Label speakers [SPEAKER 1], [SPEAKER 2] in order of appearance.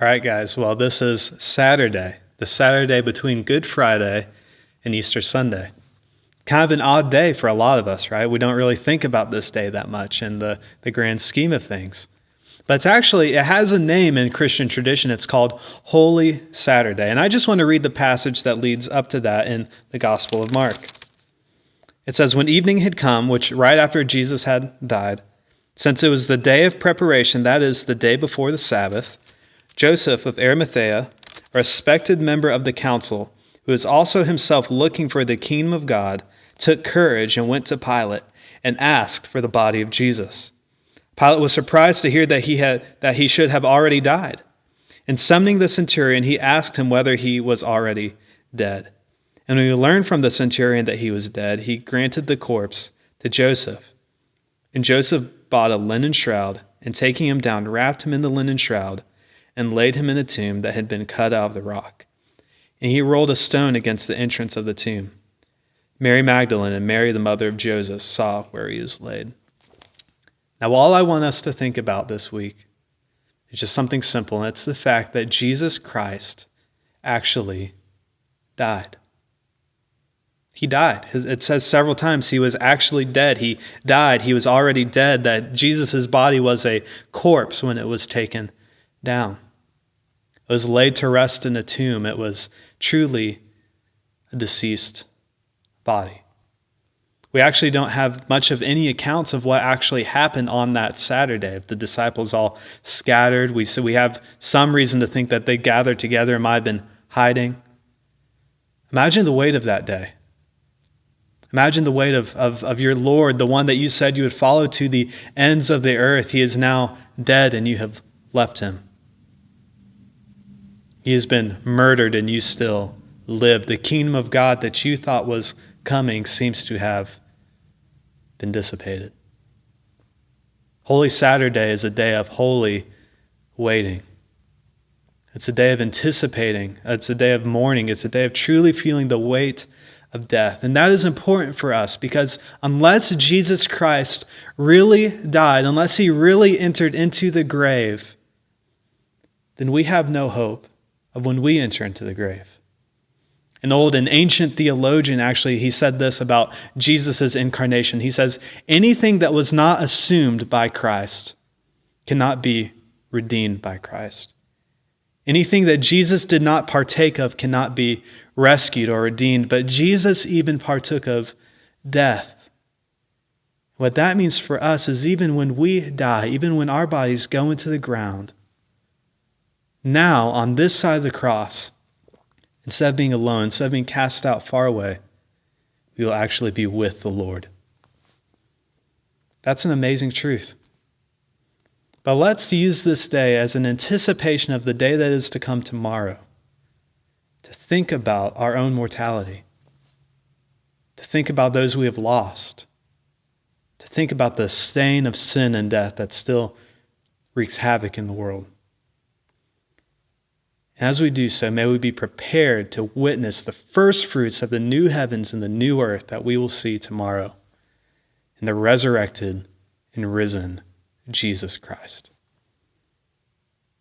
[SPEAKER 1] All right, guys. Well, this is Saturday, the Saturday between Good Friday and Easter Sunday. Kind of an odd day for a lot of us, right? We don't really think about this day that much in the grand scheme of things. But it has a name in Christian tradition. It's called Holy Saturday. And I just want to read the passage that leads up to that in the Gospel of Mark. It says, "When evening had come, which right after Jesus had died, since it was the day of preparation, that is, the day before the Sabbath, Joseph of Arimathea, a respected member of the council, who was also himself looking for the kingdom of God, took courage and went to Pilate and asked for the body of Jesus. Pilate was surprised to hear that he should have already died. And summoning the centurion, he asked him whether he was already dead. And when he learned from the centurion that he was dead, he granted the corpse to Joseph. And Joseph bought a linen shroud, and taking him down, wrapped him in the linen shroud, and laid him in a tomb that had been cut out of the rock. And he rolled a stone against the entrance of the tomb. Mary Magdalene and Mary, the mother of Joseph, saw where he was laid." Now, all I want us to think about this week is just something simple, and it's the fact that Jesus Christ actually died. He died. It says several times he was actually dead. He died. He was already dead, that Jesus' body was a corpse when it was taken down. It was laid to rest in a tomb. It was truly a deceased body. We actually don't have much of any accounts of what actually happened on that Saturday. If the disciples all scattered, we have some reason to think that they gathered together and might have been hiding. Imagine the weight of that day. Imagine the weight of your Lord, the one that you said you would follow to the ends of the earth. He is now dead and you have left him. He has been murdered and you still live. The kingdom of God that you thought was coming seems to have been dissipated. Holy Saturday is a day of holy waiting. It's a day of anticipating. It's a day of mourning. It's a day of truly feeling the weight of death. And that is important for us because unless Jesus Christ really died, unless he really entered into the grave, then we have no hope of when we enter into the grave. An ancient theologian, actually, he said this about Jesus' incarnation. He says, anything that was not assumed by Christ cannot be redeemed by Christ. Anything that Jesus did not partake of cannot be rescued or redeemed, but Jesus even partook of death. What that means for us is even when we die, even when our bodies go into the ground, now on this side of the cross, instead of being alone, instead of being cast out far away, we will actually be with the Lord. That's an amazing truth. But let's use this day as an anticipation of the day that is to come tomorrow, to think about our own mortality, to think about those we have lost, to think about the stain of sin and death that still wreaks havoc in the world. As we do so, may we be prepared to witness the first fruits of the new heavens and the new earth that we will see tomorrow in the resurrected and risen Jesus Christ.